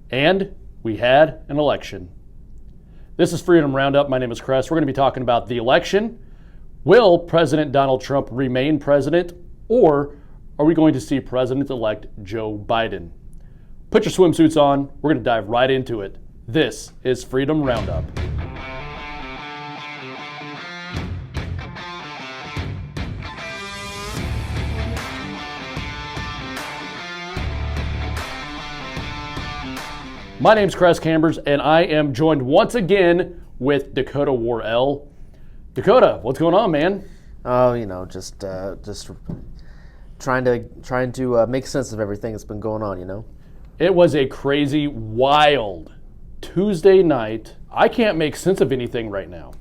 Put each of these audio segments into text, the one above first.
And we had an election. This is Freedom Roundup. My name is Kress. We're going to be talking about the election. Will President Donald Trump remain president, or are we going to see President-elect Joe Biden? Put your swimsuits on. We're going to dive right into it. This is Freedom Roundup. My name's Kress Cambers, and I am joined once again with Dakota Worrell. Dakota, what's going on, man? Oh, just trying to make sense of everything that's been going on. It was a crazy, wild Tuesday night. I can't make sense of anything right now.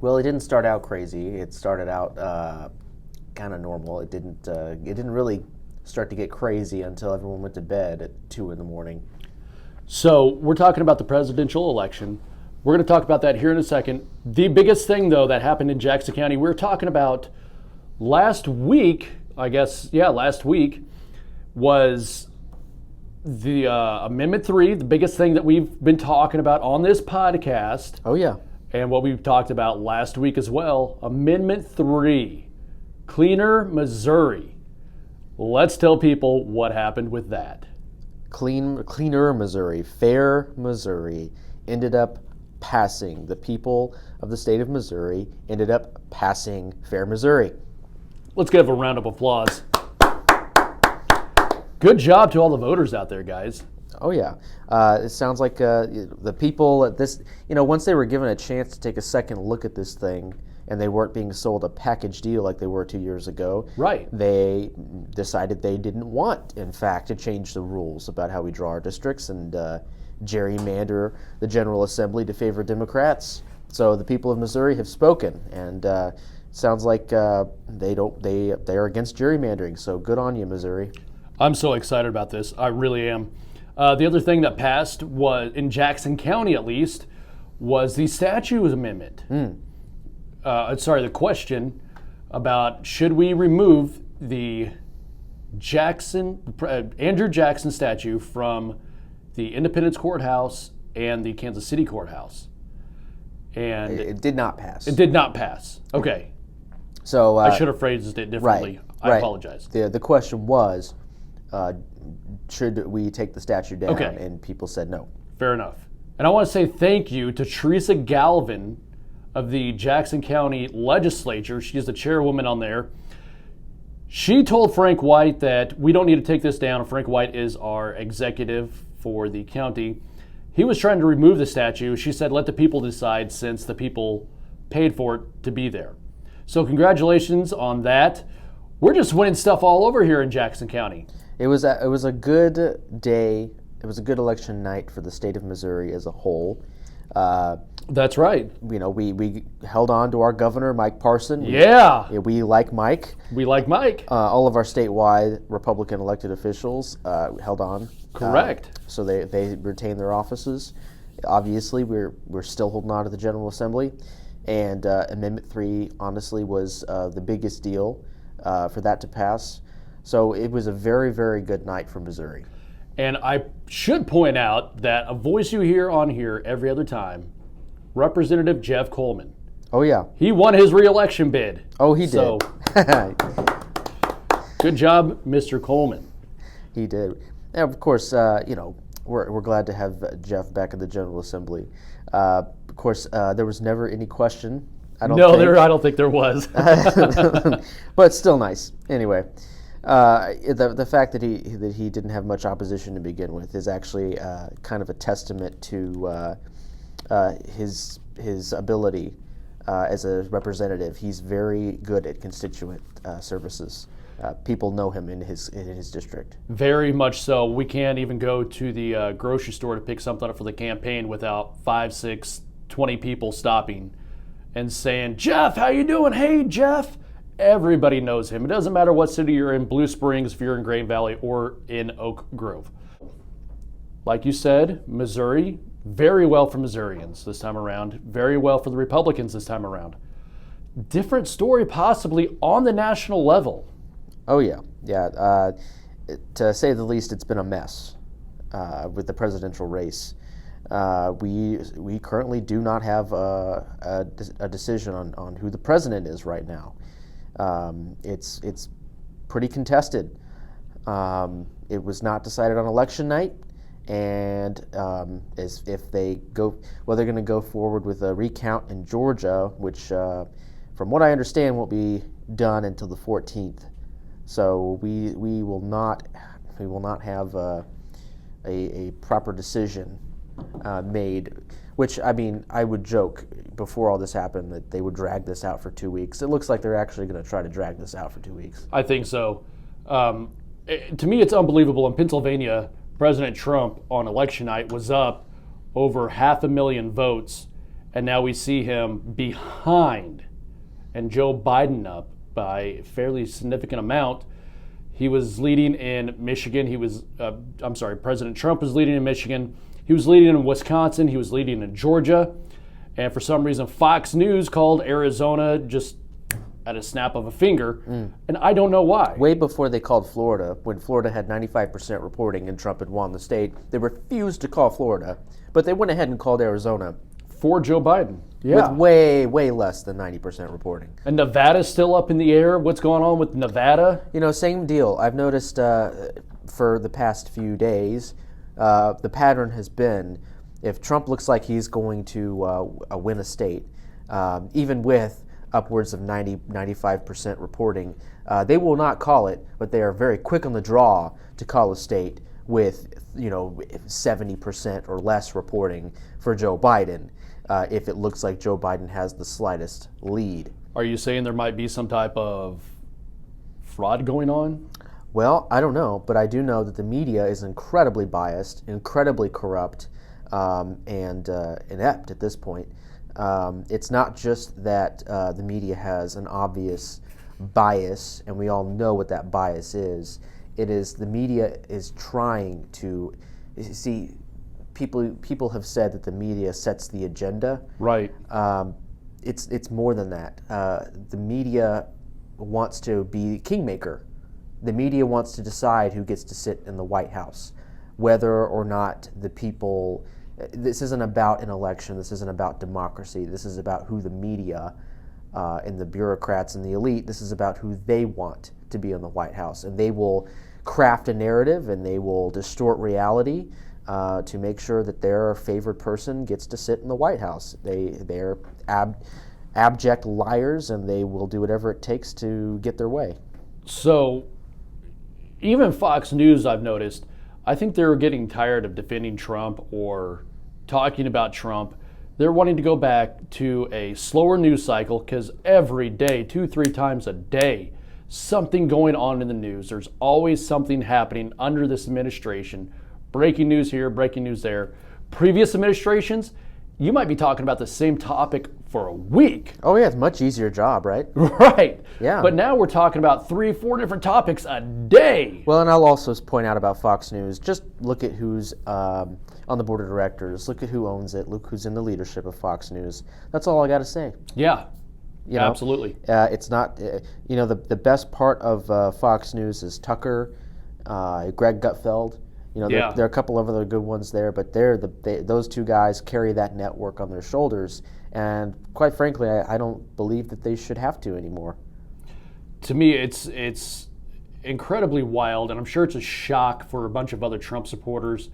Well, it didn't start out crazy. It started out kind of normal. It didn't really start to get crazy until everyone went to bed at 2 a.m. So we're talking about the presidential election. We're going to talk about that here in a second. The biggest thing, though, that happened in Jackson County, we were talking about last week, last week, was the Amendment 3, the biggest thing that we've been talking about on this podcast. Oh, yeah. And what we've talked about last week as well, Amendment 3, Cleaner Missouri. Let's tell people what happened with that. Cleaner Missouri, fair Missouri, ended up passing. The people of the state of Missouri ended up passing fair Missouri. Let's give a round of applause. Good job to all the voters out there, guys. Oh, yeah. It sounds like the people at this, once they were given a chance to take a second look at this thing, and they weren't being sold a package deal like they were 2 years ago. Right. They decided they didn't want, in fact, to change the rules about how we draw our districts and gerrymander the General Assembly to favor Democrats. So the people of Missouri have spoken, and sounds like they are against gerrymandering. So good on you, Missouri. I'm so excited about this. I really am. The other thing that passed was, in Jackson County at least, was the statute amendment. The question about should we remove the Andrew Jackson statue from the Independence Courthouse and the Kansas City Courthouse. And it did not pass. It did not pass. Okay. So I should have phrased it differently. Right. I apologize. The question was, should we take the statue down? Okay. And people said no. Fair enough. And I want to say thank you to Teresa Galvin of the Jackson County Legislature. She's the chairwoman on there. She told Frank White that we don't need to take this down. Frank White is our executive for the county. He was trying to remove the statue. She said, let the people decide, since the people paid for it to be there. So congratulations on that. We're just winning stuff all over here in Jackson County. It was a good day. It was a good election night for the state of Missouri as a whole. That's right. We held on to our governor, Mike Parson. We like Mike. We like Mike. All of our statewide Republican elected officials held on. Correct. So they retained their offices. Obviously, we're still holding on to the General Assembly. And Amendment 3, honestly, was the biggest deal for that to pass. So it was a very, very good night for Missouri. And I should point out that a voice you hear on here every other time, Representative Jeff Coleman. Oh, yeah. He won his re-election bid. Oh, he did. So, good job, Mr. Coleman. He did. And of course, we're glad to have Jeff back in the General Assembly. Of course, there was never any question. I don't think there was. But it's still nice. Anyway, the fact that he didn't have much opposition to begin with is actually kind of a testament to his ability as a representative. He's very good at constituent services. People know him in his district. Very much so. We can't even go to the grocery store to pick something up for the campaign without 5, 6, 20 people stopping and saying, Jeff, how you doing? Hey, Jeff. Everybody knows him. It doesn't matter what city you're in, Blue Springs, if you're in Grain Valley, or in Oak Grove. Like you said, Missouri, very well for Missourians this time around, very well for the Republicans this time around. Different story possibly on the national level. Oh, yeah. Yeah. To say the least, it's been a mess. with the presidential race. We currently do not have a decision on who the president is right now. It's pretty contested. It was not decided on election night, and if they go, well, they're going to go forward with a recount in Georgia, which, from what I understand, won't be done until the 14th. So we will not have a proper decision made. Which, I mean, I would joke before all this happened that they would drag this out for 2 weeks. It looks like they're actually going to try to drag this out for 2 weeks. I think so. To me, it's unbelievable. In Pennsylvania, President Trump on election night was up over 500,000 votes, and now we see him behind, and Joe Biden up by a fairly significant amount. He was leading in Michigan. President Trump was leading in Michigan. He was leading in Wisconsin. He was leading in Georgia. And for some reason, Fox News called Arizona just at a snap of a finger. And I don't know why. Way before they called Florida, when Florida had 95% reporting and Trump had won the state, they refused to call Florida, but they went ahead and called Arizona. For Joe Biden. Yeah. With way, way less than 90% reporting. And Nevada's still up in the air. What's going on with Nevada? You know, same deal. I've noticed for the past few days, the pattern has been if Trump looks like he's going to win a state, even with upwards of 95% reporting, they will not call it, but they are very quick on the draw to call a state with 70% or less reporting for Joe Biden. If it looks like Joe Biden has the slightest lead. Are you saying there might be some type of fraud going on? Well, I don't know, but I do know that the media is incredibly biased, incredibly corrupt, and inept at this point. It's not just that the media has an obvious bias, and we all know what that bias is. It is the media is trying to see. People have said that the media sets the agenda. Right. It's more than that. The media wants to be kingmaker. The media wants to decide who gets to sit in the White House, whether or not the people. This isn't about an election. This isn't about democracy. This is about who the media and the bureaucrats and the elite. This is about who they want to be in the White House, and they will craft a narrative and they will distort reality. To make sure that their favored person gets to sit in the White House. They're abject liars, and they will do whatever it takes to get their way. So, even Fox News, I've noticed, I think they're getting tired of defending Trump or talking about Trump. They're wanting to go back to a slower news cycle because every day, 2-3 times a day, something going on in the news. There's always something happening under this administration. Breaking news here, breaking news there. Previous administrations, you might be talking about the same topic for a week. Oh yeah, it's a much easier job, right? Right. Yeah. But now we're talking about 3-4 different topics a day. Well, and I'll also point out about Fox News, just look at who's on the board of directors, look at who owns it, look who's in the leadership of Fox News. That's all I got to say. Yeah, absolutely. It's not, the best part of Fox News is Tucker, Greg Gutfeld. There are a couple of other good ones there, but those two guys carry that network on their shoulders, and quite frankly, I don't believe that they should have to anymore. To me, it's incredibly wild, and I'm sure it's a shock for a bunch of other Trump supporters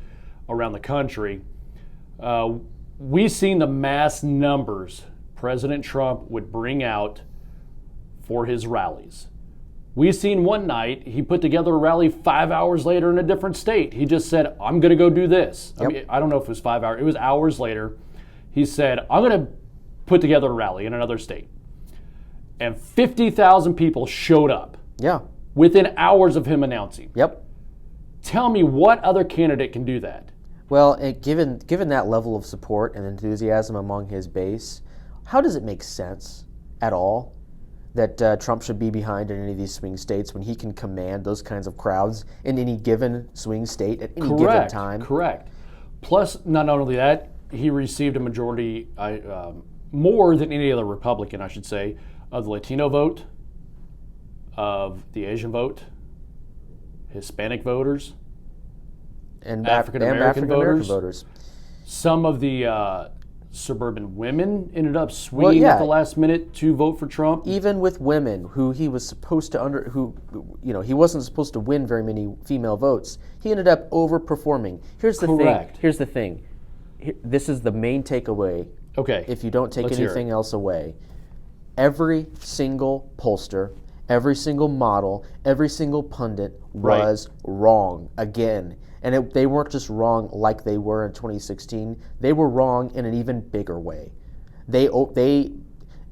around the country. We've seen the mass numbers President Trump would bring out for his rallies. We've seen one night, he put together a rally 5 hours later in a different state. He just said, I'm going to go do this. Yep. I don't know if it was 5 hours. It was hours later. He said, I'm going to put together a rally in another state. And 50,000 people showed up. Yeah. Within hours of him announcing. Yep. Tell me what other candidate can do that? Well, given that level of support and enthusiasm among his base, how does it make sense at all that Trump should be behind in any of these swing states when he can command those kinds of crowds in any given swing state at any given time? Correct. Plus, not only that, he received a majority, more than any other Republican, I should say, of the Latino vote, of the Asian vote, Hispanic voters. and African-American voters. voters. Some of the suburban women ended up swinging at the last minute to vote for Trump. Even with women who he was supposed to he wasn't supposed to win very many female votes. He ended up overperforming. Here's the thing. Here's the thing. This is the main takeaway. Okay. If you don't take anything else away, every single pollster, every single model, every single pundit was wrong again. And they weren't just wrong like they were in 2016. They were wrong in an even bigger way.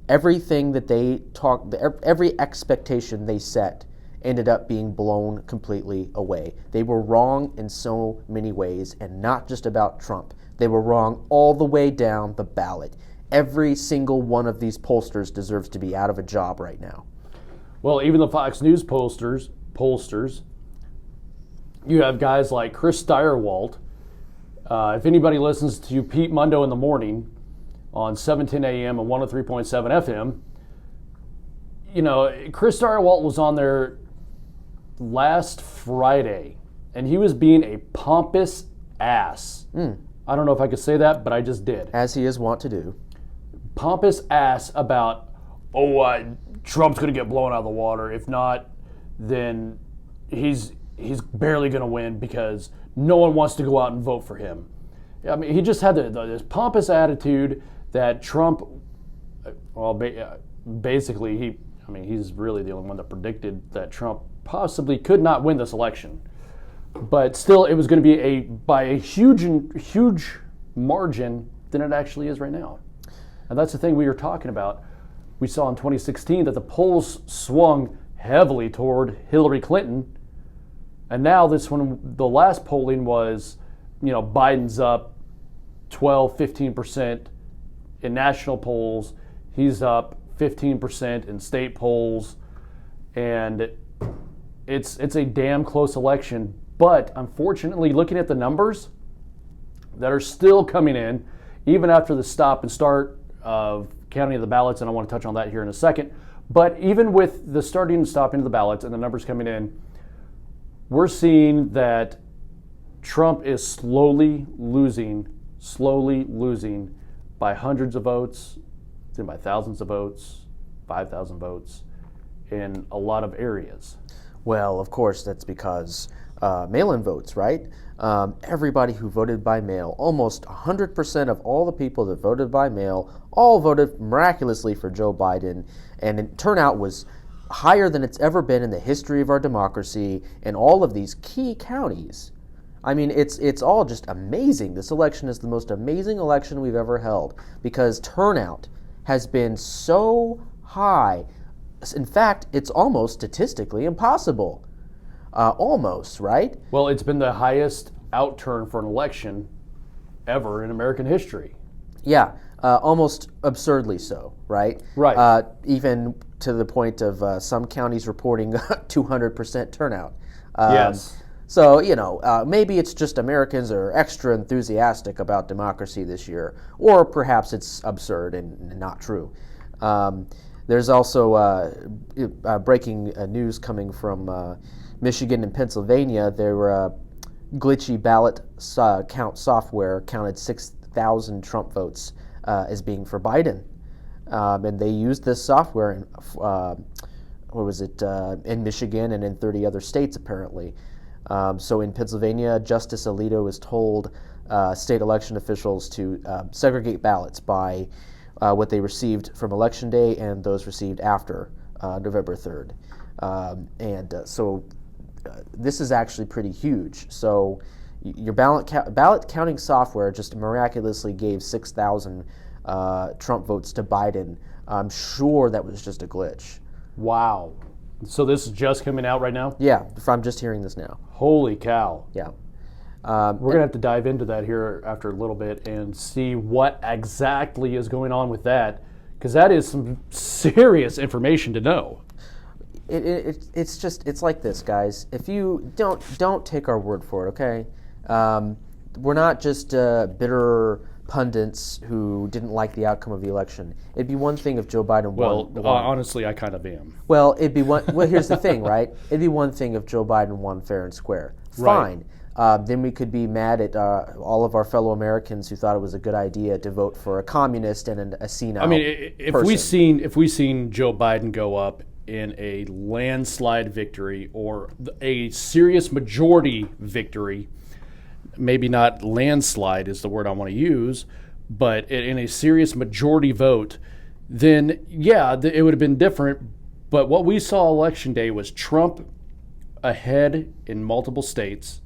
Everything that they talked, every expectation they set ended up being blown completely away. They were wrong in so many ways, and not just about Trump. They were wrong all the way down the ballot. Every single one of these pollsters deserves to be out of a job right now. Well, even the Fox News pollsters, you have guys like Chris Steyerwalt. If anybody listens to Pete Mundo in the morning on 710 AM and 103.7 FM, Chris Steyerwalt was on there last Friday, and he was being a pompous ass. I don't know if I could say that, but I just did. As he is wont to do. Pompous ass about, Trump's going to get blown out of the water. If not, then he's barely going to win because no one wants to go out and vote for him. I mean, he just had this pompous attitude that Trump, basically, he's really the only one that predicted that Trump possibly could not win this election. But still, it was going to be by a huge margin than it actually is right now. And that's the thing we were talking about. We saw in 2016 that the polls swung heavily toward Hillary Clinton. And now the last polling was, Biden's up 12, 15% in national polls. He's up 15% in state polls. And it's a damn close election. But unfortunately, looking at the numbers that are still coming in, even after the stop and start of counting of the ballots, and I want to touch on that here in a second, but even with the starting and stopping of the ballots and the numbers coming in, we're seeing that Trump is slowly losing by hundreds of votes, then by thousands of votes, 5,000 votes in a lot of areas. Well, of course, that's because mail-in votes, right? Everybody who voted by mail, almost 100% of all the people that voted by mail, all voted miraculously for Joe Biden, and turnout was higher than it's ever been in the history of our democracy in all of these key counties. I mean, it's all just amazing. This election is the most amazing election we've ever held because turnout has been so high. In fact, it's almost statistically impossible. Almost, right? Well, it's been the highest outturn for an election ever in American history. Yeah, almost absurdly so, right? Right. Even to the point of some counties reporting 200% turnout. Yes. So, maybe it's just Americans are extra enthusiastic about democracy this year, or perhaps it's absurd and not true. There's also breaking news coming from Michigan and Pennsylvania. There were glitchy ballot count software counted 6,000 Trump votes as being for Biden. And they used this software in Michigan and in 30 other states, apparently. So in Pennsylvania, Justice Alito has told state election officials to segregate ballots by what they received from Election Day and those received after November 3rd. So this is actually pretty huge. So your ballot counting software just miraculously gave 6,000 Trump votes to Biden. I'm sure that was just a glitch. Wow. So this is just coming out right now? Yeah, I'm just hearing this now. Holy cow. Yeah. We're going to have to dive into that here after a little bit and see what exactly is going on with that, because that is some serious information to know. It's like this, guys. If you don't take our word for it, okay? We're not just bitter pundits who didn't like the outcome of the election. It'd be one thing if Joe Biden won. Well, honestly, I kind of am. Well, it'd be one. Well, here's the thing, right? It'd be one thing if Joe Biden won fair and square. Fine. then we could be mad at all of our fellow Americans who thought it was a good idea to vote for a communist and a senile if we seen Joe Biden go up in a landslide victory or a serious majority victory, maybe not landslide is the word I want to use, but in a serious majority vote, then yeah, it would have been different. But what we saw election day was Trump ahead in multiple states,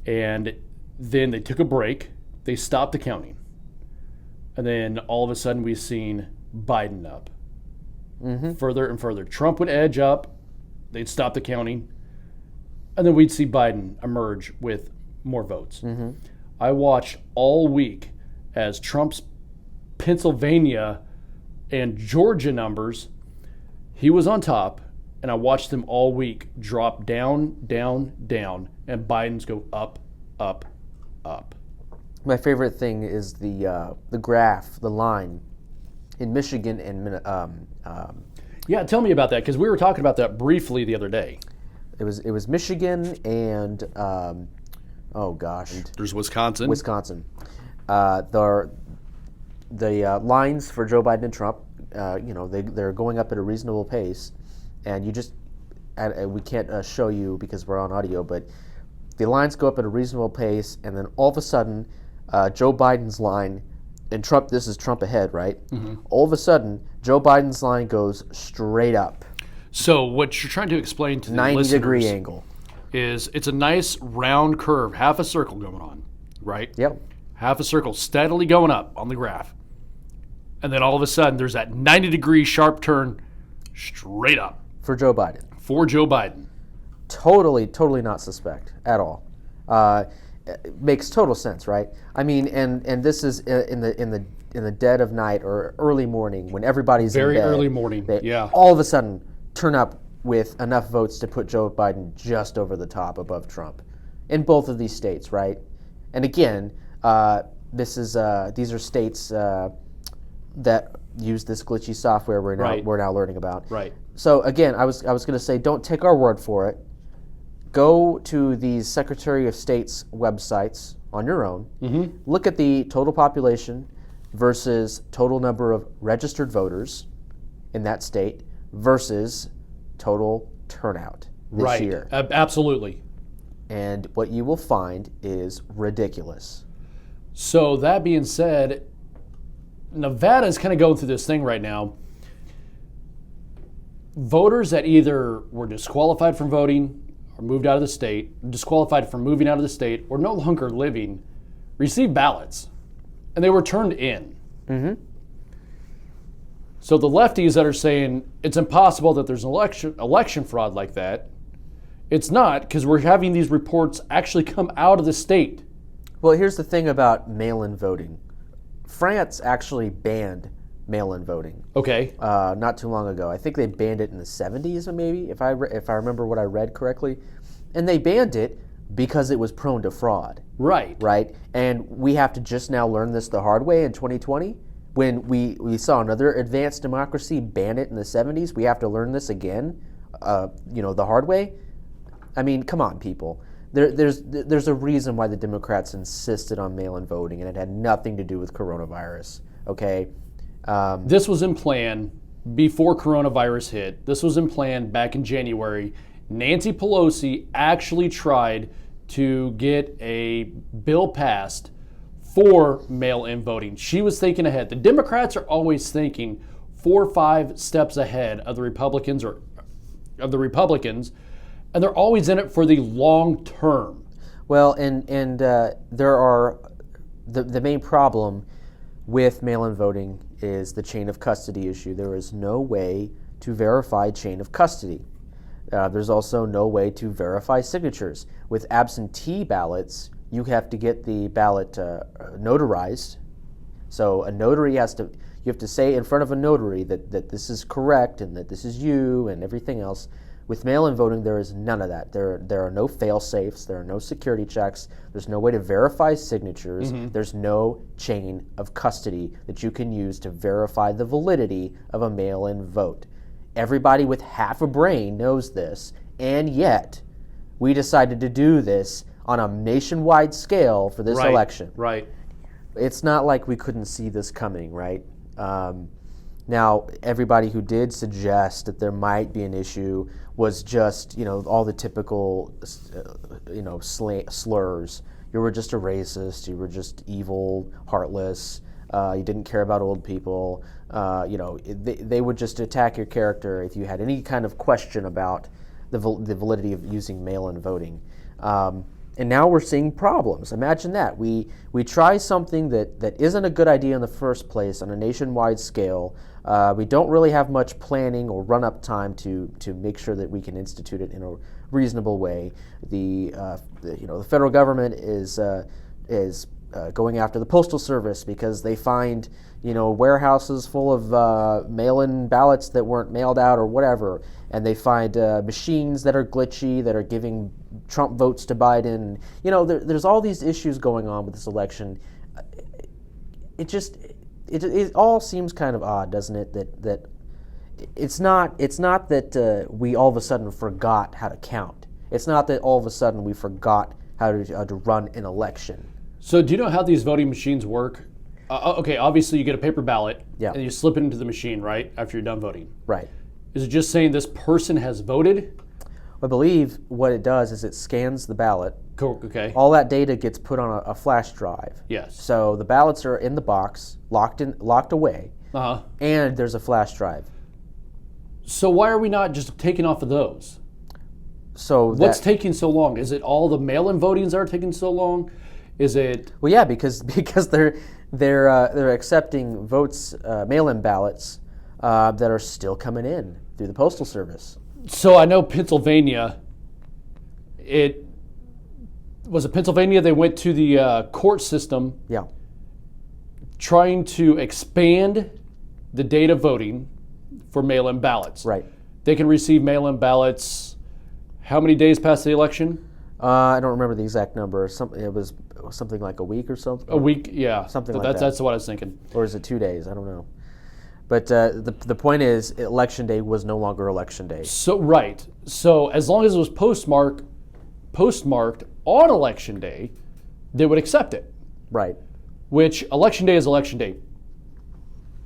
and then they took a break, they stopped the counting, and then all of a sudden we've seen Biden up. Further and further. Trump would edge up, they'd stop the counting, and then we'd see Biden emerge with more votes. I watched all week as Trump's Pennsylvania and Georgia numbers, he was on top, and I watched them all week drop down, down, down, and Biden's go up, up, up. My favorite thing is the graph, the line in Michigan and yeah, tell me about that, because we were talking about that briefly the other day. It was Michigan and oh gosh, There's Wisconsin. The lines for Joe Biden and Trump, they're going up at a reasonable pace, and we can't show you because we're on audio, but the lines go up at a reasonable pace, and then all of a sudden, Joe Biden's line, and Trump, this is Trump ahead, right? All of a sudden, Joe Biden's line goes straight up. So what you're trying to explain to the 90-degree angle. Is it's a nice round curve, half a circle going on, right? Yep. Half a circle steadily going up on the graph. And then all of a sudden, there's that 90-degree sharp turn straight up. For Joe Biden. For Joe Biden. Totally not suspect at all. It makes total sense, right? I mean, and this is in the dead of night or early morning when everybody's very in bed. Early morning. Yeah. All of a sudden, turn up with enough votes to put Joe Biden just over the top above Trump in both of these states, right? And again, these are states that use this glitchy software we're now learning about. Right. So again, I was going to say, don't take our word for it. Go to these Secretary of State's websites on your own. Look at the total population versus total number of registered voters in that state versus total turnout this year. Absolutely. And what you will find is ridiculous. So that being said, Nevada's kind of going through this thing right now. Voters that either were disqualified from voting or moved out of the state, disqualified from moving out of the state, or no longer living, received ballots. And they were turned in. So the lefties that are saying it's impossible that there's an election fraud like that, it's not, because we're having these reports actually come out of the state. Well, here's the thing about mail-in voting. France actually banned mail-in voting. Okay. Not too long ago. I think they banned it in the 70s, maybe, if I remember what I read correctly. And they banned it because it was prone to fraud. Right. Right? And we have to just now learn this the hard way in 2020. When we saw another advanced democracy ban it in the 70s, we have to learn this again, the hard way. I mean, come on, people. There's a reason why the Democrats insisted on mail-in voting, and it had nothing to do with coronavirus. Okay. This was in plan before coronavirus hit. This was in plan back in January. Nancy Pelosi actually tried to get a bill passed for mail-in voting. She was thinking ahead. The Democrats are always thinking 4 or 5 steps ahead of the Republicans, and they're always in it for the long term. Well, and there are the main problem with mail-in voting is the chain of custody issue. There is no way to verify chain of custody. There's also no way to verify signatures. With absentee ballots, you have to get the ballot notarized. So a notary you have to say in front of a notary that this is correct and that this is you and everything else. With mail-in voting, there is none of that. There are no fail-safes. There are no security checks. There's no way to verify signatures. There's no chain of custody that you can use to verify the validity of a mail-in vote. Everybody with half a brain knows this, and yet we decided to do this on a nationwide scale for this election. Right. It's not like we couldn't see this coming, right? Now, everybody who did suggest that there might be an issue was just, all the typical, slurs. You were just a racist. You were just evil, heartless. You didn't care about old people. They would just attack your character if you had any kind of question about the validity of using mail-in voting. And now we're seeing problems. Imagine that. We try something that isn't a good idea in the first place on a nationwide scale. We don't really have much planning or run-up time to make sure that we can institute it in a reasonable way. The federal government is going after the Postal Service because they find warehouses full of mail-in ballots that weren't mailed out or whatever, and they find machines that are glitchy that are giving Trump votes to Biden. There's all these issues going on with this election. It all seems kind of odd, doesn't it? That it's not that we all of a sudden forgot how to count. It's not that all of a sudden we forgot how to run an election. So do you know how these voting machines work? Okay, obviously you get a paper ballot, Yeah. and you slip it into the machine, right, after you're done voting. Right. Is it just saying this person has voted? I believe what it does is it scans the ballot. Okay. All that data gets put on a flash drive. Yes. So the ballots are in the box, locked away, Uh-huh. and there's a flash drive. So why are we not just taking off of those? So What's taking so long? Is it all the mail-in votings that are taking so long? Is it? Well, yeah, because they're accepting votes, mail-in ballots that are still coming in through the Postal Service. So I know Pennsylvania. Was it Pennsylvania? They went to the court system, Yeah. trying to expand the date of voting for mail-in ballots. Right. They can receive mail-in ballots. How many days past the election? I don't remember the exact number. It was something like a week or something. A week, yeah. Something like that. That's what I was thinking. Or is it 2 days? I don't know. But the point is, Election Day was no longer Election Day. So right. So as long as it was postmarked on Election Day, they would accept it. Right. Which Election Day is Election Day.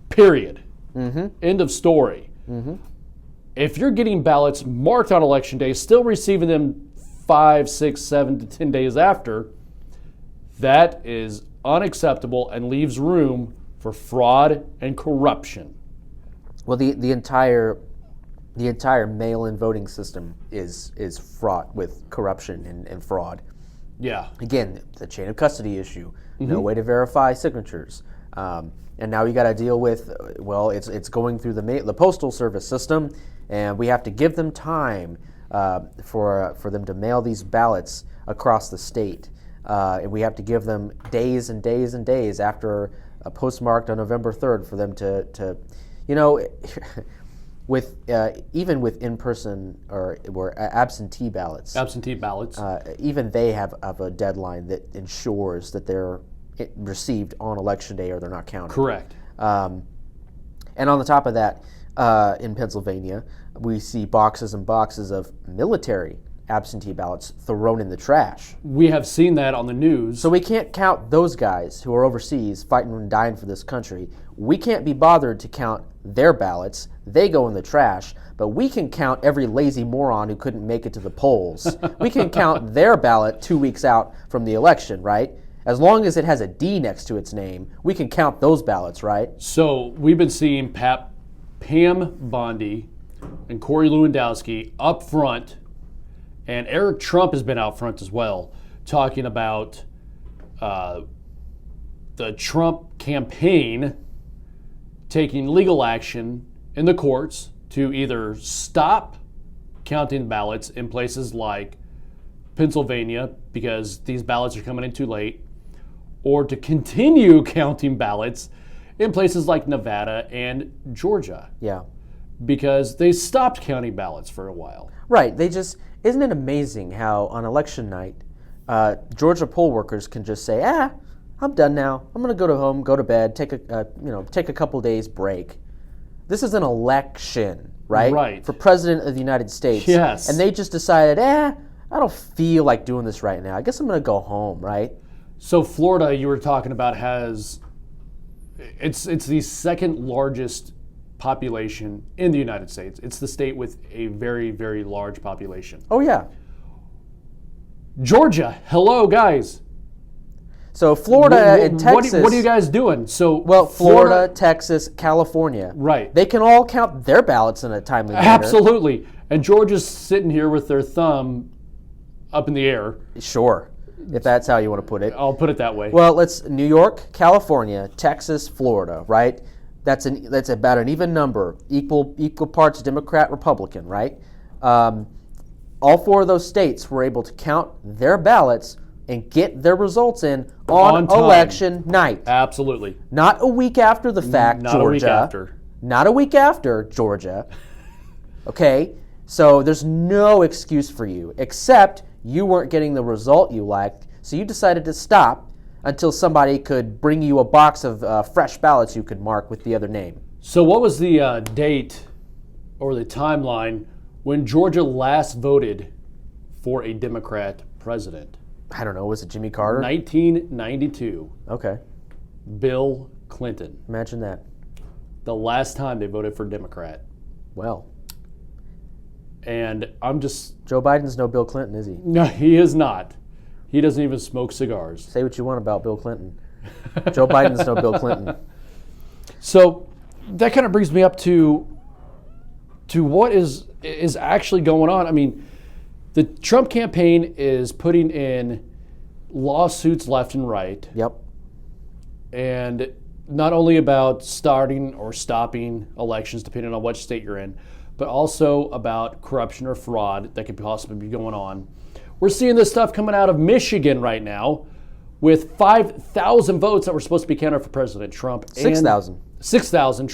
Period. Mm-hmm. End of story. Mm-hmm. If you're getting ballots marked on Election Day, still receiving them 5, 6, 7 to 10 days after, that is unacceptable and leaves room for fraud and corruption. Well, the entire mail-in voting system is fraught with corruption and fraud. Yeah. Again, the chain of custody issue, Mm-hmm. no way to verify signatures, and now you got to deal with it's going through the Postal Service system, and we have to give them time for them to mail these ballots across the state, and we have to give them days and days and days after postmarked on November 3rd for them to with even with in-person or absentee ballots. Absentee ballots. Even they have a deadline that ensures that they're received on Election Day or they're not counted. Correct. And on the top of that, in Pennsylvania, we see boxes and boxes of military absentee ballots thrown in the trash. We have seen that on the news. So we can't count those guys who are overseas fighting and dying for this country. We can't be bothered to count their ballots. They go in the trash. But we can count every lazy moron who couldn't make it to the polls. We can count their ballot 2 weeks out from the election, right? As long as it has a D next to its name, we can count those ballots, right? So we've been seeing Pam Bondi and Corey Lewandowski up front, and Eric Trump has been out front as well, talking about the Trump campaign taking legal action in the courts to either stop counting ballots in places like Pennsylvania, because these ballots are coming in too late, or to continue counting ballots in places like Nevada and Georgia. Yeah. Because they stopped counting ballots for a while. Right. Isn't it amazing how on election night, Georgia poll workers can just say, I'm done now. I'm going to go home, go to bed, take a couple days break. This is an election, right? Right. For President of the United States. Yes. And they just decided, I don't feel like doing this right now. I guess I'm going to go home, right? So Florida, you were talking about, it's the second largest population in the United States. It's the state with a very, very large population. Oh, yeah. Georgia, hello, guys. So Florida and Texas. What are you guys doing? So well, Florida, Texas, California. Right. They can all count their ballots in a timely manner. Absolutely. And Georgia's sitting here with their thumb up in the air. Sure, if that's how you want to put it. I'll put it that way. Well, let's New York, California, Texas, Florida, right? That's about an even number, equal parts Democrat, Republican, right? All four of those states were able to count their ballots and get their results in on election night. Absolutely. Not a week after the fact, Not Georgia. a week after. Not a week after, Georgia. Okay? So there's no excuse for you, except you weren't getting the result you liked, so you decided to stop until somebody could bring you a box of fresh ballots you could mark with the other name. So what was the date or the timeline when Georgia last voted for a Democrat president? I don't know, was it Jimmy Carter? 1992. Okay. Bill Clinton. Imagine that. The last time they voted for Democrat. Well. And I'm just... Joe Biden's no Bill Clinton, is he? No, he is not. He doesn't even smoke cigars. Say what you want about Bill Clinton. Joe Biden's no Bill Clinton. So that kind of brings me up to what is actually going on. I mean, the Trump campaign is putting in lawsuits left and right. Yep. And not only about starting or stopping elections, depending on which state you're in, but also about corruption or fraud that could possibly be going on. We're seeing this stuff coming out of Michigan right now with 5,000 votes that were supposed to be counted for President Trump. 6,000. 6,000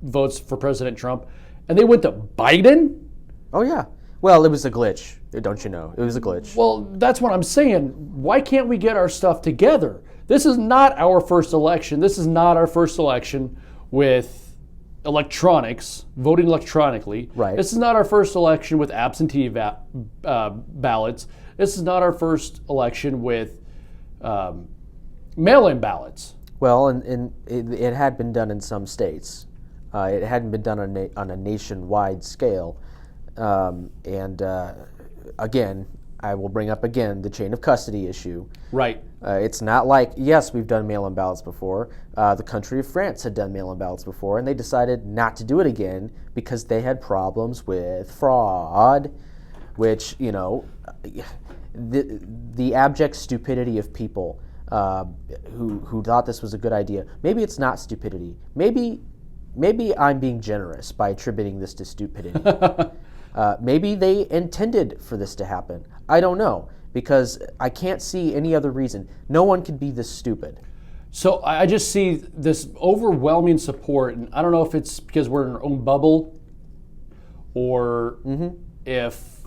votes for President Trump. And they went to Biden? Oh, yeah. Well, it was a glitch, don't you know? It was a glitch. Well, that's what I'm saying. Why can't we get our stuff together? This is not our first election. This is not our first election with electronics, voting electronically. Right. This is not our first election with absentee ballots. This is not our first election with mail-in ballots. Well, and it had been done in some states. It hadn't been done on a nationwide scale. Again, I will bring up again the chain of custody issue. Right. It's not like, yes, we've done mail-in ballots before. The country of France had done mail-in ballots before, and they decided not to do it again because they had problems with fraud, which, you know, the abject stupidity of people who thought this was a good idea. Maybe it's not stupidity. Maybe I'm being generous by attributing this to stupidity. Maybe they intended for this to happen. I don't know, because I can't see any other reason. No one can be this stupid. So I just see this overwhelming support, and I don't know if it's because we're in our own bubble, or if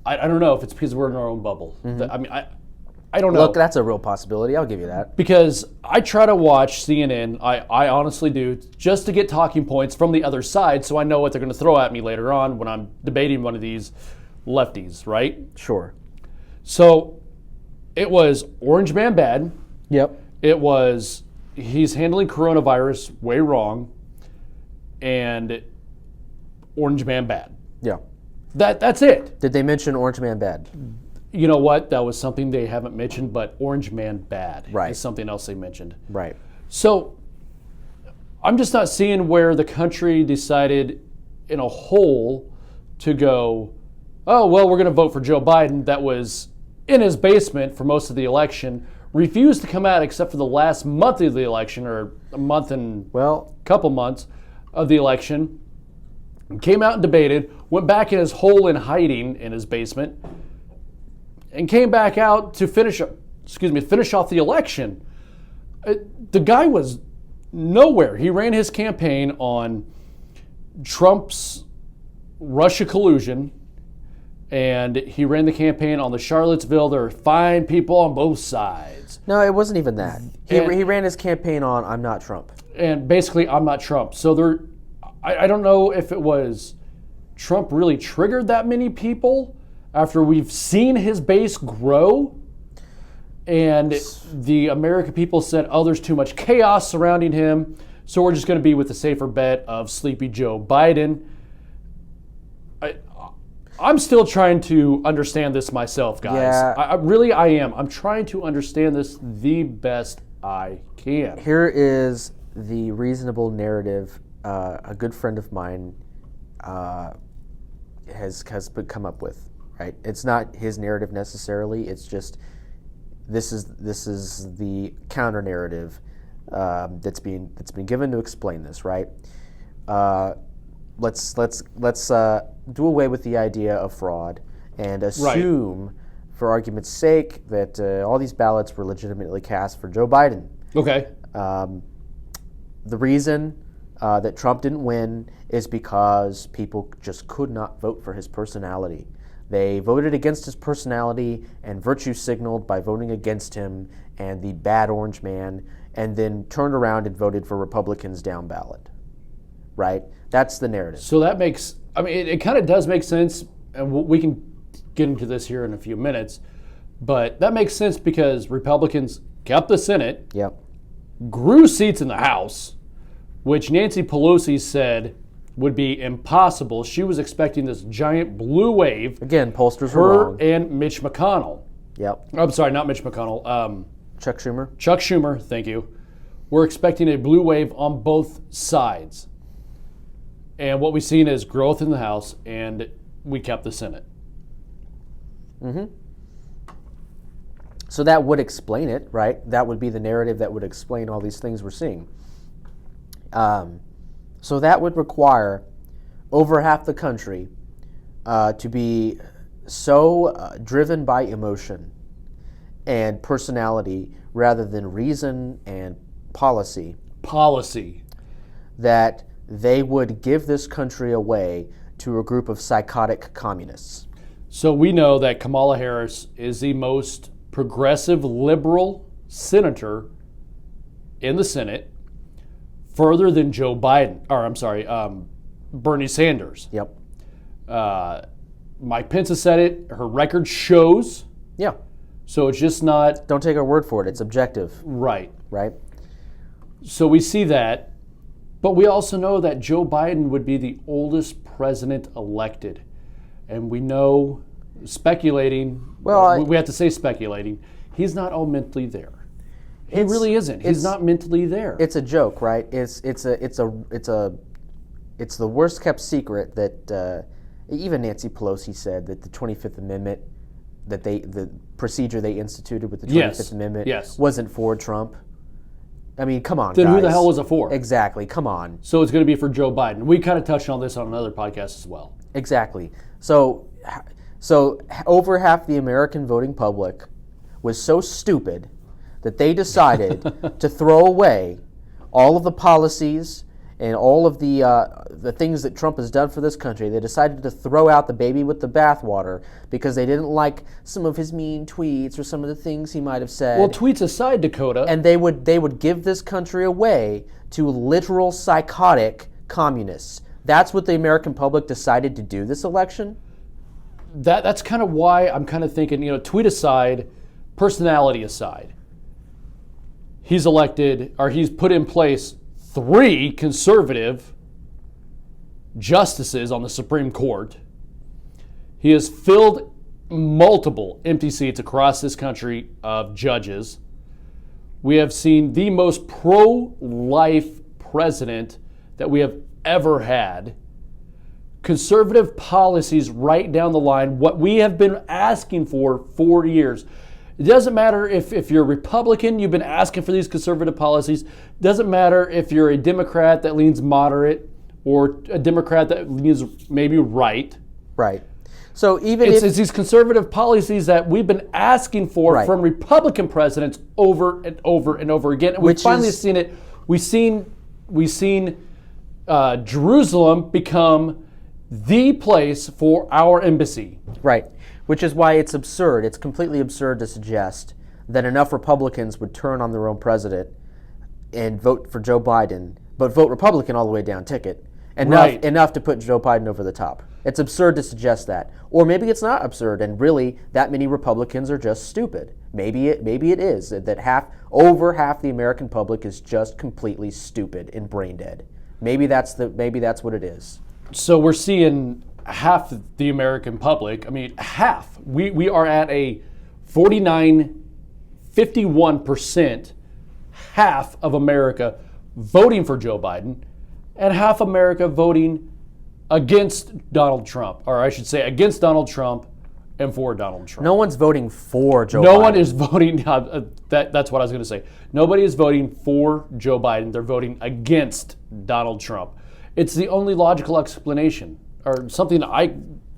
I don't know if it's because we're in our own bubble. I mean, I don't know. Look, that's a real possibility. I'll give you that. Because I try to watch CNN, I honestly do, just to get talking points from the other side so I know what they're going to throw at me later on when I'm debating one of these lefties, right? Sure. So it was Orange Man bad. Yep. It was he's handling coronavirus way wrong, and Orange Man bad. Yeah. That's it. Did they mention Orange Man bad? You know what? That was something they haven't mentioned, but Orange Man bad Right. is something else they mentioned. Right. So I'm just not seeing where the country decided in a whole to go, oh, well, we're going to vote for Joe Biden that was in his basement for most of the election, refused to come out except for the last month of the election, or a month and couple months of the election, came out and debated, went back in his hole in hiding in his basement, and came back out to finish off the election. The guy was nowhere. He ran his campaign on Trump's Russia collusion, and he ran the campaign on the Charlottesville. There are fine people on both sides. No, it wasn't even that. He ran his campaign on I'm not Trump. And basically, I'm not Trump. So I don't know if it was Trump really triggered that many people after we've seen his base grow and the American people said, oh, there's too much chaos surrounding him, so we're just going to be with the safer bet of Sleepy Joe Biden. I'm still trying to understand this myself, guys. Yeah. I am. I'm trying to understand this the best I can. Here is the reasonable narrative a good friend of mine has come up with. Right? It's not his narrative necessarily. It's just this is the counter narrative that's being given to explain this. Right? Let's do away with the idea of fraud and assume, for argument's sake, that all these ballots were legitimately cast for Joe Biden. Okay. The reason that Trump didn't win is because people just could not vote for his personality. They voted against his personality and virtue signaled by voting against him and the bad orange man, and then turned around and voted for Republicans down ballot. Right? That's the narrative. So that makes, it kind of does make sense, and we can get into this here in a few minutes, but that makes sense because Republicans kept the Senate, Yep. grew seats in the House, which Nancy Pelosi said would be impossible. She was expecting this giant blue wave. Again, pollsters were Her wrong. and Mitch McConnell. Yep. I'm sorry, not Mitch McConnell. Chuck Schumer. Chuck Schumer, thank you. We're expecting a blue wave on both sides. And what we've seen is growth in the House, and we kept the Senate. Mm-hmm. So that would explain it, right? That would be the narrative that would explain all these things we're seeing. So that would require over half the country to be so driven by emotion and personality rather than reason and policy. That they would give this country away to a group of psychotic communists. So we know that Kamala Harris is the most progressive liberal senator in the Senate, further than Joe Biden, Bernie Sanders. Yep. Mike Pence has said it. Her record shows. Yeah. So it's just not Don't take our word for it. It's objective. right. Right? So we see that, but we also know that Joe Biden would be the oldest president elected. And we know, speculating, we have to say speculating, he's not all mentally there. He really isn't. He's not mentally there. It's a joke, right? It's the worst kept secret that even Nancy Pelosi said that the 25th Amendment, the procedure they instituted with the 25th Amendment wasn't for Trump. I mean, come on, then guys. who the hell was it for? Exactly. Come on. So it's going to be for Joe Biden. We kind of touched on this on another podcast as well. Exactly. So over half the American voting public was so stupid that they decided to throw away all of the policies and all of the things that Trump has done for this country. They decided to throw out the baby with the bathwater because they didn't like some of his mean tweets or some of the things he might have said. Well, tweets aside, Dakota. And they would give this country away to literal psychotic communists. That's what the American public decided to do this election. That's kind of why I'm kind of thinking, tweet aside, personality aside. He's put in place 3 conservative justices on the Supreme Court. He has filled multiple empty seats across this country of judges. We have seen the most pro-life president that we have ever had. Conservative policies right down the line, what we have been asking for 4 years. It doesn't matter if you're a Republican, you've been asking for these conservative policies. It doesn't matter if you're a Democrat that leans moderate or a Democrat that leans maybe right. Right. So it's these conservative policies that we've been asking for from Republican presidents over and over and over again. And we've finally seen it. We've seen Jerusalem become the place for our embassy. Right. Which is why it's absurd. It's completely absurd to suggest that enough Republicans would turn on their own president and vote for Joe Biden, but vote Republican all the way down ticket. Enough to put Joe Biden over the top. It's absurd to suggest that. Or maybe it's not absurd, and really that many Republicans are just stupid. Maybe it is that over half the American public is just completely stupid and brain dead. Maybe that's what it is. So we're seeing half the American public. I mean, half. We are at a 51%, half of America voting for Joe Biden, and half America voting against Donald Trump, or I should say against Donald Trump and for Donald Trump. No one's voting for Joe Biden. No one is voting, that's what I was going to say. Nobody is voting for Joe Biden. They're voting against Donald Trump. It's the only logical explanation, or something the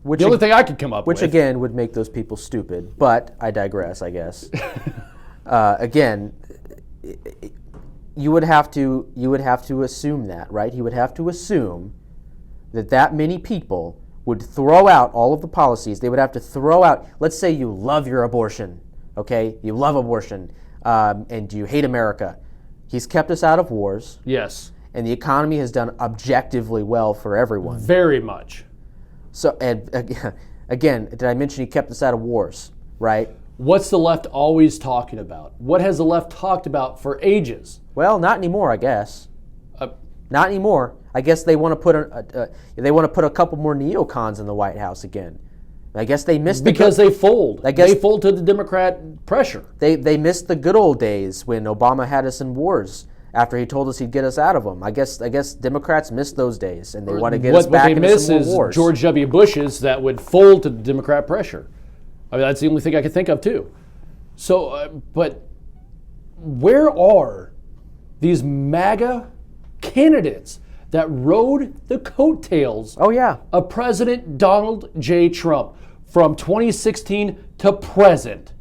only thing I could come up with. Which again would make those people stupid, but I digress, I guess. Again, you would have to assume that, right? He would have to assume that many people would throw out all of the policies. They would have to throw out, let's say you love your abortion, okay? You love abortion, and you hate America. He's kept us out of wars. Yes. And the economy has done objectively well for everyone. Very much. So, and again, did I mention he kept us out of wars, right? What's the left always talking about? What has the left talked about for ages? Well, not anymore, I guess. Not anymore. I guess they want to put a couple more neocons in the White House again. I guess they missed because they fold. They fold to the Democrat pressure. They missed the good old days when Obama had us in wars after he told us he'd get us out of them. I guess Democrats missed those days, and they want to get us back into some more wars. What they miss is George W. Bush's that would fold to the Democrat pressure. I mean, that's the only thing I can think of too. So, but where are these MAGA candidates that rode the coattails of President Donald J. Trump from 2016 to present?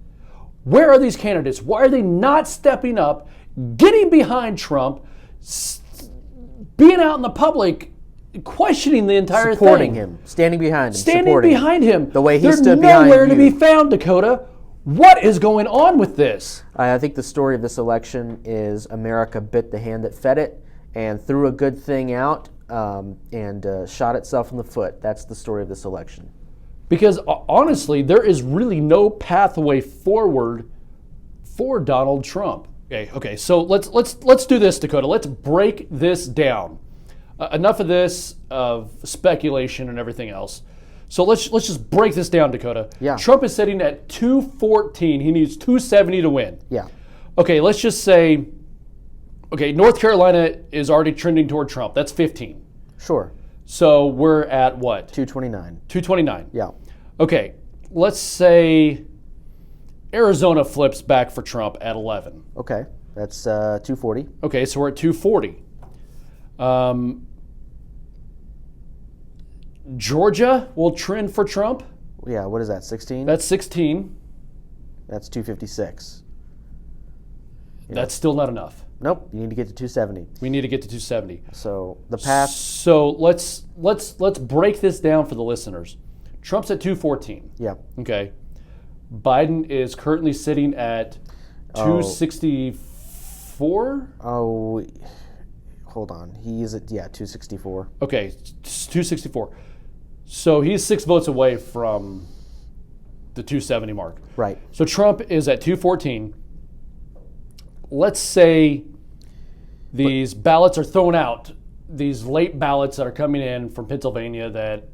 Where are these candidates? Why are they not stepping up, getting behind Trump, being out in the public, questioning the entire supporting thing? Him, standing behind him, standing behind him. The way he They're stood behind you. They're nowhere to be found, Dakota. What is going on with this? I think the story of this election is America bit the hand that fed it and threw a good thing out and shot itself in the foot. That's the story of this election. Because honestly, there is really no pathway forward for Donald Trump. Okay. So let's do this, Dakota. Let's break this down. Enough of this of speculation and everything else. So let's just break this down, Dakota. Yeah. Trump is sitting at 214. He needs 270 to win. Yeah. Okay, let's just say, North Carolina is already trending toward Trump. That's 15. Sure. So we're at what? 229. 229. Yeah. Okay, let's say Arizona flips back for Trump at 11. Okay, that's 240. Okay, so we're at 240. Georgia will trend for Trump. Yeah, what is that, 16? That's 16. That's 256. That's still not enough. Nope, you need to get to 270. We need to get to 270. So the path. So let's break this down for the listeners. Trump's at 214. Yeah. Okay. Biden is currently sitting at 264. Oh, hold on. He is at 264. Okay, 264. So he's 6 votes away from the 270 mark. Right. So Trump is at 214. Let's say these ballots are thrown out, these late ballots that are coming in from Pennsylvania that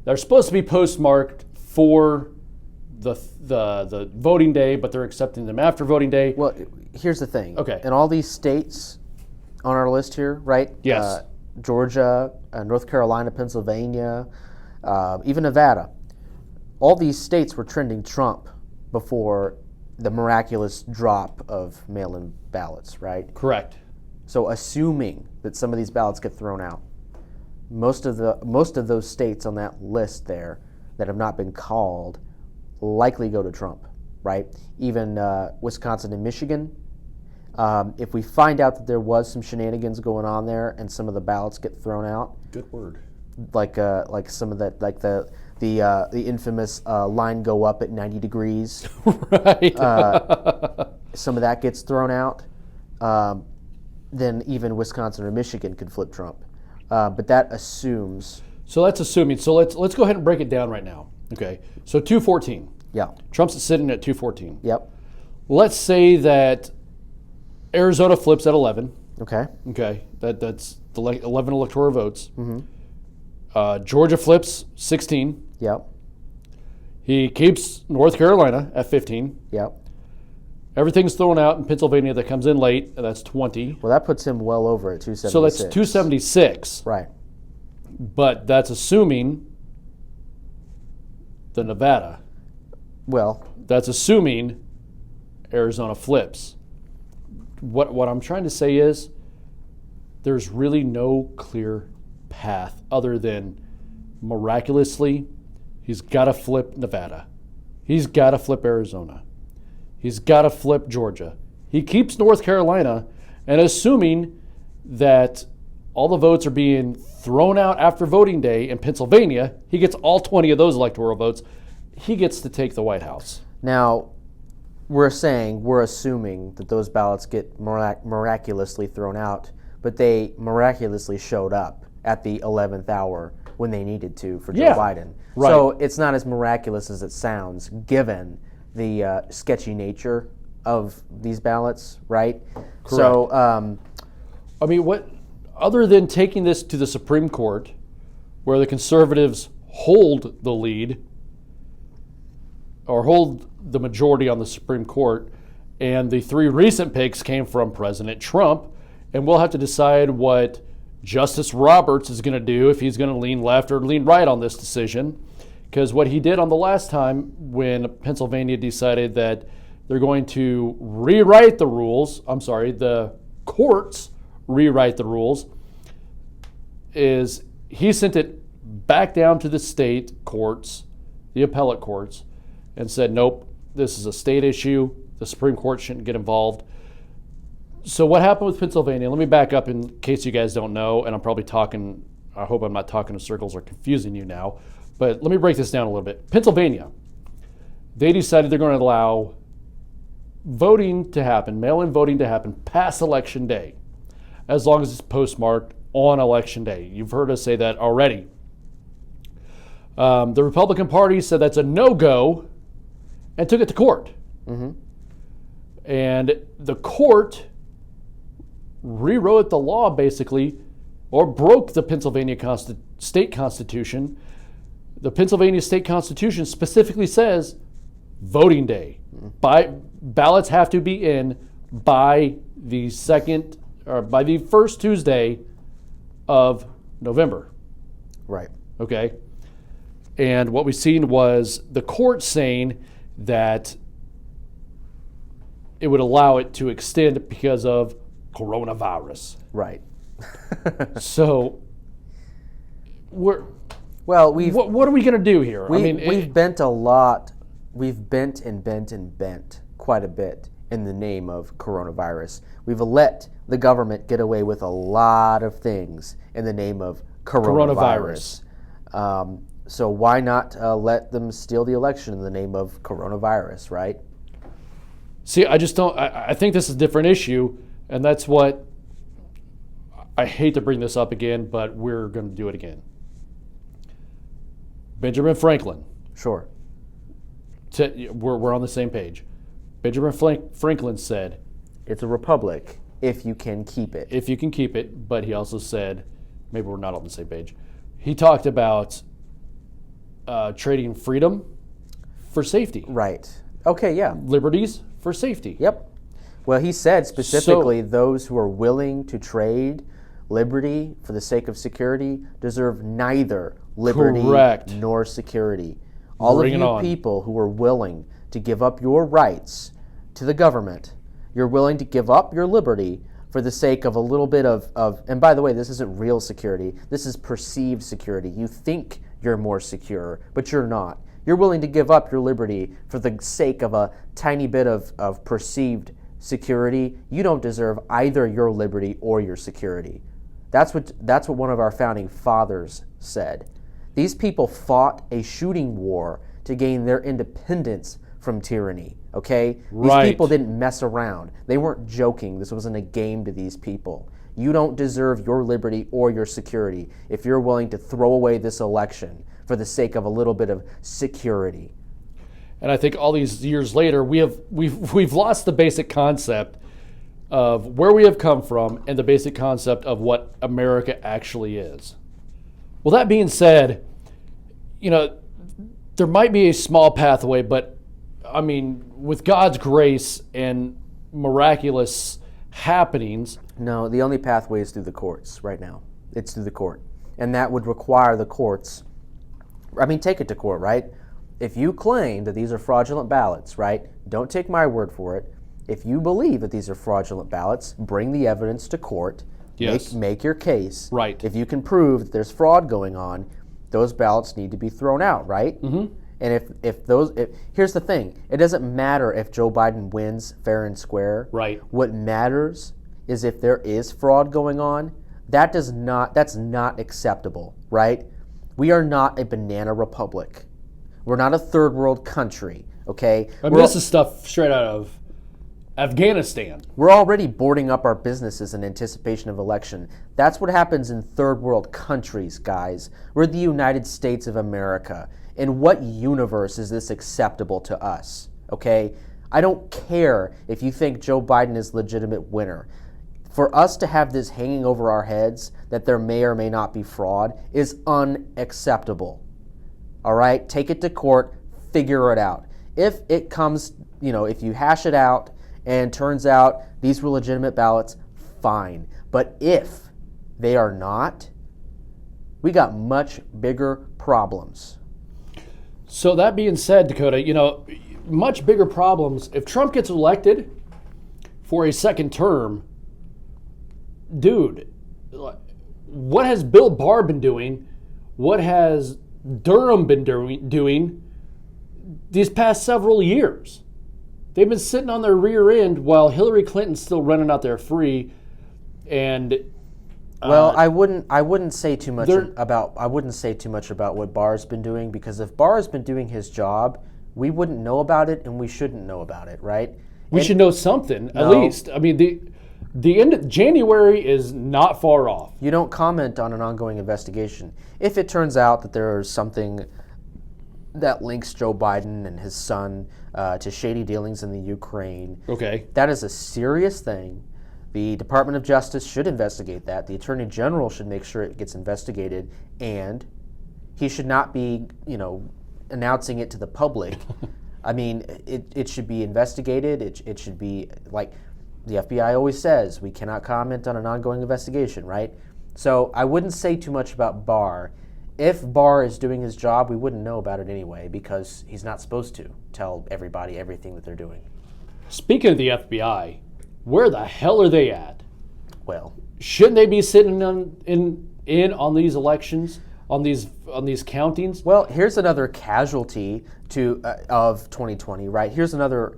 they're supposed to be postmarked for the voting day, but they're accepting them after voting day. Well, here's the thing. Okay. In all these states on our list here, right? Yes. Georgia, North Carolina, Pennsylvania, even Nevada. All these states were trending Trump before the miraculous drop of mail-in ballots, right? Correct. So assuming that some of these ballots get thrown out, most of those states on that list there that have not been called likely go to Trump, right? Even Wisconsin and Michigan. If we find out that there was some shenanigans going on there and some of the ballots get thrown out, good word. Like some of that, like the infamous line go up at 90 degrees. Right. Some of that gets thrown out. Then even Wisconsin or Michigan could flip Trump. But that assumes So that's assuming. So let's go ahead and break it down right now. Okay. So 214. Yeah. Trump's sitting at 214. Yep. Let's say that Arizona flips at 11. Okay. Okay. That's the 11 electoral votes. Georgia flips 16. Yep. He keeps North Carolina at 15. Yep. Everything's thrown out in Pennsylvania that comes in late, and that's 20. Well, that puts him well over at 276. So that's 276. Right. But that's assuming the Nevada. Well, That's assuming Arizona flips. What I'm trying to say is there's really no clear path other than miraculously he's got to flip Nevada. He's got to flip Arizona. He's got to flip Georgia. He keeps North Carolina, and assuming that all the votes are being thrown out after voting day in Pennsylvania, he gets all 20 of those electoral votes. He gets to take the White House. now we're assuming that those ballots get miraculously thrown out, but they miraculously showed up at the 11th hour when they needed to for Joe Biden. Right. So it's not as miraculous as it sounds, given the sketchy nature of these ballots, right? Correct. So, I mean, what other than taking this to the Supreme Court, where the conservatives hold the lead or hold the majority on the Supreme Court, and the three recent picks came from President Trump, and we'll have to decide what Justice Roberts is going to do, if he's going to lean left or lean right on this decision. Because what he did on the last time when Pennsylvania decided that they're going to rewrite the rules, the courts rewrite the rules, is he sent it back down to the state courts, the appellate courts, and said, nope, this is a state issue. The Supreme Court shouldn't get involved. So what happened with Pennsylvania? Let me back up in case you guys don't know, and I'm probably talking, I hope I'm not talking in circles or confusing you now, but let me break this down a little bit. Pennsylvania, they decided they're going to allow voting to happen, mail-in voting to happen past Election Day, as long as it's postmarked on Election Day. You've heard us say that already. The Republican Party said that's a no-go and took it to court. And the court rewrote the law, basically, or broke the Pennsylvania state constitution. The Pennsylvania state constitution specifically says voting day. Ballots have to be in by the first Tuesday of November. right. Okay? And what we've seen was the court saying that it would allow it to extend because of coronavirus. Right. So, Well, what are we going to do here? we've bent a lot. We've bent and bent and bent quite a bit in the name of coronavirus. We've let the government get away with a lot of things in the name of coronavirus. So why not let them steal the election in the name of coronavirus, right? See, I just don't. I think this is a different issue, and that's what I hate to bring this up again, but we're going to do it again. Benjamin Franklin. Sure. We're on the same page. Benjamin Franklin said, It's a republic if you can keep it. if you can keep it, but he also said, maybe we're not on the same page. He talked about trading freedom for safety. Right. Okay, yeah. Liberties for safety. Yep. Well, he said specifically those who are willing to trade liberty for the sake of security deserve neither liberty Correct. nor security. All Bring of it you on. people who are willing to give up your rights to the government, you're willing to give up your liberty for the sake of a little bit of and by the way, this isn't real security. This is perceived security. You think you're more secure, but you're not. You're willing to give up your liberty for the sake of a tiny bit of perceived security. You don't deserve either your liberty or your security. That's what one of our founding fathers said. These people fought a shooting war to gain their independence from tyranny, okay? Right. These people didn't mess around. They weren't joking. This wasn't a game to these people. You don't deserve your liberty or your security if you're willing to throw away this election for the sake of a little bit of security. And I think all these years later, we've lost the basic concept of where we have come from and the basic concept of what America actually is. Well, that being said, there might be a small pathway, but I mean, with God's grace and miraculous happenings. No, the only pathway is through the courts right now. It's through the court. And that would require the courts, take it to court, right? If you claim that these are fraudulent ballots, right? Don't take my word for it. If you believe that these are fraudulent ballots, bring the evidence to court. Yes. Make your case. Right. If you can prove that there's fraud going on, those ballots need to be thrown out, right? Mm-hmm. And here's the thing, it doesn't matter if Joe Biden wins fair and square. Right. What matters is if there is fraud going on, that's not acceptable, right? We are not a banana republic. We're not a third world country, okay? This is stuff straight out of Afghanistan. We're already boarding up our businesses in anticipation of election. That's what happens in third world countries, guys. We're the United States of America. In what universe is this acceptable to us, okay? I don't care if you think Joe Biden is a legitimate winner. For us to have this hanging over our heads that there may or may not be fraud is unacceptable. All right? Take it to court, figure it out. If it comes, if you hash it out and turns out these were legitimate ballots, fine. But if they are not, we got much bigger problems. So that being said, Dakota, much bigger problems. If Trump gets elected for a second term, dude, what has Bill Barr been doing? What has Durham been doing these past several years? They've been sitting on their rear end while Hillary Clinton's still running out there free. And well, I wouldn't say too much about what Barr's been doing, because if Barr's been doing his job, we wouldn't know about it and we shouldn't know about it, right? We should know something, at least. I mean, the end of January is not far off. You don't comment on an ongoing investigation. If it turns out that there is something that links Joe Biden and his son to shady dealings in the Ukraine, okay, that is a serious thing. The Department of Justice should investigate that. The Attorney General should make sure it gets investigated, and he should not be, announcing it to the public. I mean, it should be investigated. It should be, like the FBI always says, we cannot comment on an ongoing investigation, right? So I wouldn't say too much about Barr. If Barr is doing his job, we wouldn't know about it anyway, because he's not supposed to tell everybody everything that they're doing. Speaking of the FBI, where the hell are they at? Well, shouldn't they be sitting on these elections, on these countings? Well, here's another casualty of 2020, right? Here's another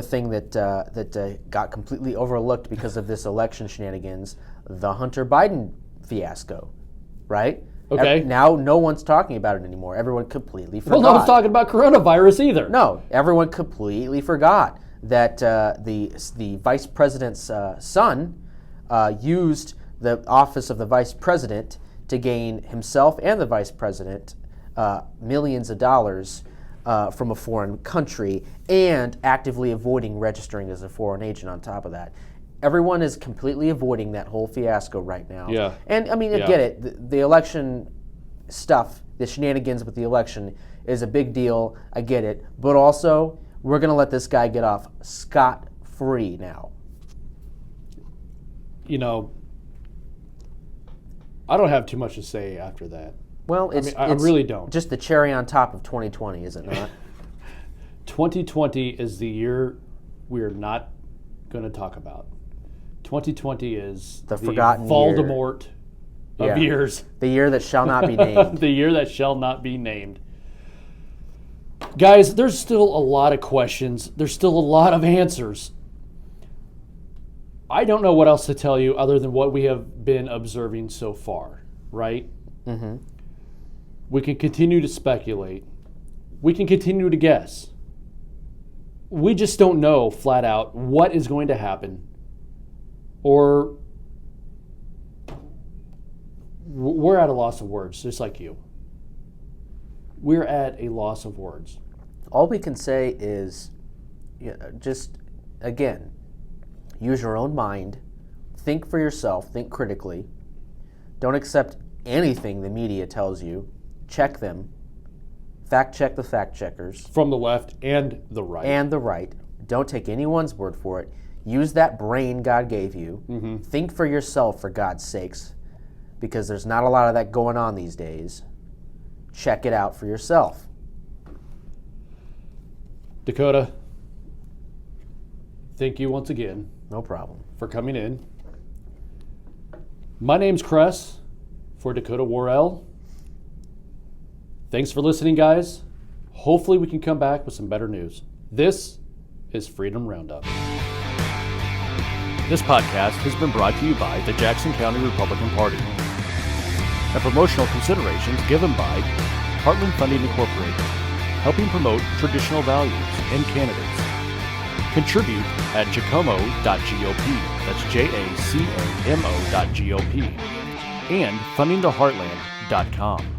thing that got completely overlooked because of this election shenanigans: the Hunter Biden fiasco, right? Okay. Now no one's talking about it anymore. Everyone completely forgot. Well, no one's talking about coronavirus either. No, everyone completely forgot that the vice president's son used the office of the vice president to gain himself and the vice president millions of dollars from a foreign country, and actively avoiding registering as a foreign agent on top of that. Everyone is completely avoiding that whole fiasco right now. Yeah. And I mean, I get it. The election stuff, the shenanigans with the election is a big deal. I get it. But also, we're going to let this guy get off scot-free now. I don't have too much to say after that. Well, I really don't. Just the cherry on top of 2020, is it not? 2020 is the year we're not going to talk about. 2020 is the forgotten Voldemort of years. The year that shall not be named. The year that shall not be named. Guys, there's still a lot of questions. There's still a lot of answers. I don't know what else to tell you other than what we have been observing so far, right? Mm-hmm. We can continue to speculate. We can continue to guess. we just don't know flat out what is going to happen, or we're at a loss of words, just like you. We're at a loss of words. All we can say is, just, again, use your own mind, think for yourself, think critically, don't accept anything the media tells you, check them, fact check the fact checkers. From the left and the right. And the right. Don't take anyone's word for it. Use that brain God gave you. Mm-hmm. Think for yourself, for God's sakes, because there's not a lot of that going on these days. Check it out for yourself. Dakota, thank you once again. No problem. For coming in. My name's Kress for Dakota Worrell. Thanks for listening, guys. Hopefully we can come back with some better news. This is Freedom Roundup. This podcast has been brought to you by the Jackson County Republican Party and promotional considerations given by Heartland Funding Incorporated, helping promote traditional values and candidates. Contribute at jacamo.gop, that's jacamo.gop, and fundingtheheartland.com.